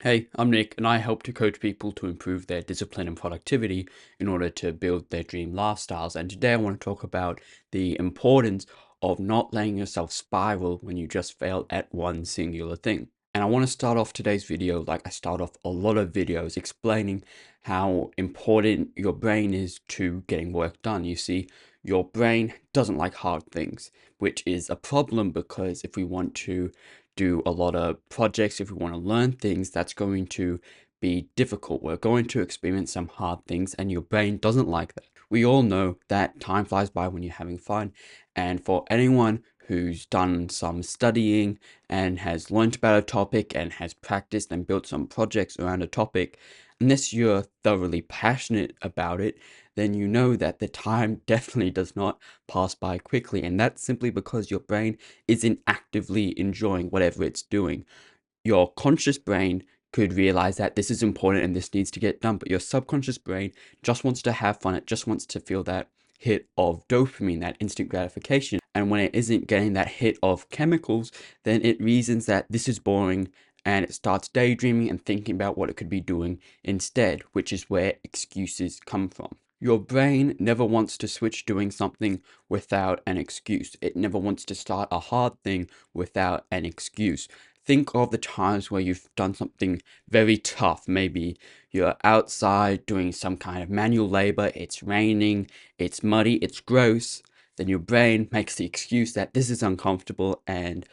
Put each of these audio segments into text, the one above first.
Hey, I'm Nick, and I help to coach people to improve their discipline and productivity in order to build their dream lifestyles. And today I want to talk about the importance of not letting yourself spiral when you just fail at one singular thing. And I want to start off today's video like I start off a lot of videos explaining how important your brain is to getting work done. You see, your brain doesn't like hard things, which is a problem because if we want to do a lot of projects, if we want to learn things, that's going to be difficult. We're going to experience some hard things, and your brain doesn't like that. We all know that time flies by when you're having fun, and for anyone who's done some studying and has learnt about a topic and has practiced and built some projects around a topic, unless you're thoroughly passionate about it, then you know that the time definitely does not pass by quickly. And that's simply because your brain isn't actively enjoying whatever it's doing. Your conscious brain could realize that this is important and this needs to get done, but your subconscious brain just wants to have fun. It just wants to feel that hit of dopamine, that instant gratification. And when it isn't getting that hit of chemicals, then it reasons that this is boring and it starts daydreaming and thinking about what it could be doing instead, which is where excuses come from. Your brain never wants to switch doing something without an excuse. It never wants to start a hard thing without an excuse. Think of the times where you've done something very tough. Maybe you're outside doing some kind of manual labor, it's raining, it's muddy, it's gross. Then your brain makes the excuse that this is uncomfortable and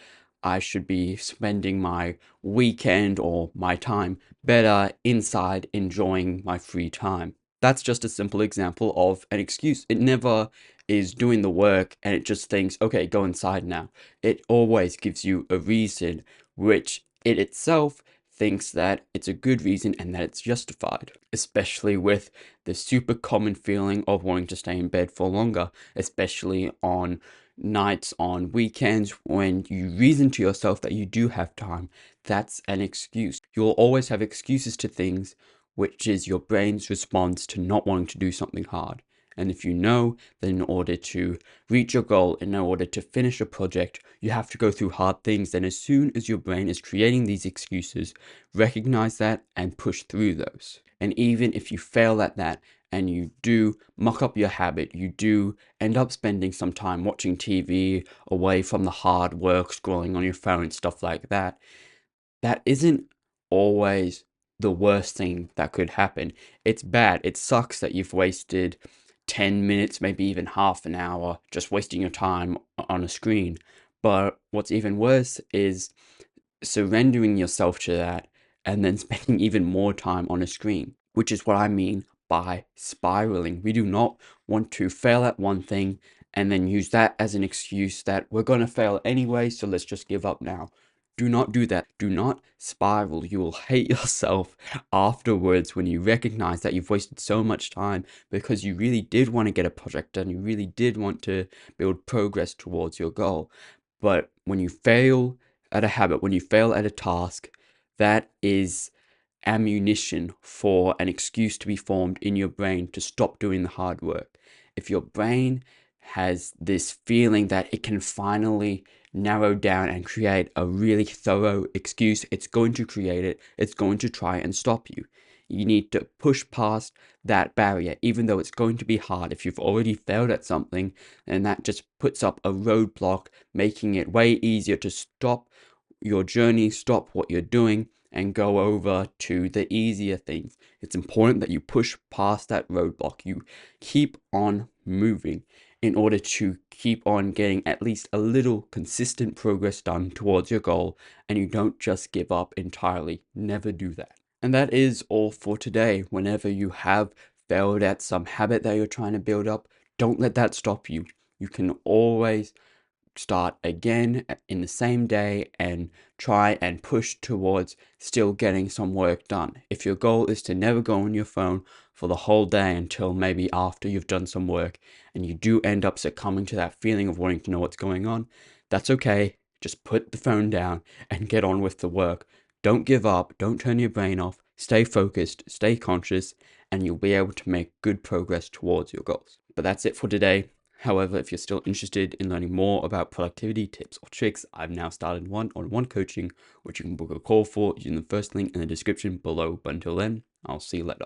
I should be spending my weekend or my time better inside enjoying my free time. That's just a simple example of an excuse. It never is doing the work and it just thinks, okay, go inside now. It always gives you a reason, which it itself thinks that it's a good reason and that it's justified, especially with the super common feeling of wanting to stay in bed for longer, especially on nights, on weekends, when you reason to yourself that you do have time. That's an excuse. You'll always have excuses to things, which is your brain's response to not wanting to do something hard. And if you know that in order to reach your goal, in order to finish a project, you have to go through hard things, then as soon as your brain is creating these excuses, recognize that and push through those. And even if you fail at that and you do muck up your habit, you do end up spending some time watching TV away from the hard work, scrolling on your phone, stuff like that, that isn't always the worst thing that could happen. It's bad. It sucks that you've wasted 10 minutes, maybe even half an hour, just wasting your time on a screen. But what's even worse is surrendering yourself to that and then spending even more time on a screen, which is what I mean by spiraling. We do not want to fail at one thing and then use that as an excuse that we're going to fail anyway, so let's just give up now. Do not do that. Do not spiral. You will hate yourself afterwards when you recognize that you've wasted so much time because you really did want to get a project done. You really did want to build progress towards your goal. But when you fail at a habit, when you fail at a task, that is ammunition for an excuse to be formed in your brain to stop doing the hard work. If your brain has this feeling that it can finally narrow down and create a really thorough excuse, it's going to create it. It's going to try and stop you. You need to push past that barrier, even though it's going to be hard. If you've already failed at something, then that just puts up a roadblock, making it way easier to stop your journey, stop what you're doing, and go over to the easier things. It's important that you push past that roadblock. You keep on moving in order to keep on getting at least a little consistent progress done towards your goal, and you don't just give up entirely. Never do that. And that is all for today. Whenever you have failed at some habit that you're trying to build up, don't let that stop you. You can always start again in the same day and try and push towards still getting some work done. If your goal is to never go on your phone for the whole day until maybe after you've done some work and you do end up succumbing to that feeling of wanting to know what's going on, that's okay. Just put the phone down and get on with the work. Don't give up. Don't turn your brain off. Stay focused, stay conscious, and you'll be able to make good progress towards your goals. But that's it for today. However, if you're still interested in learning more about productivity tips or tricks, I've now started one-on-one coaching, which you can book a call for using the first link in the description below. But until then, I'll see you later.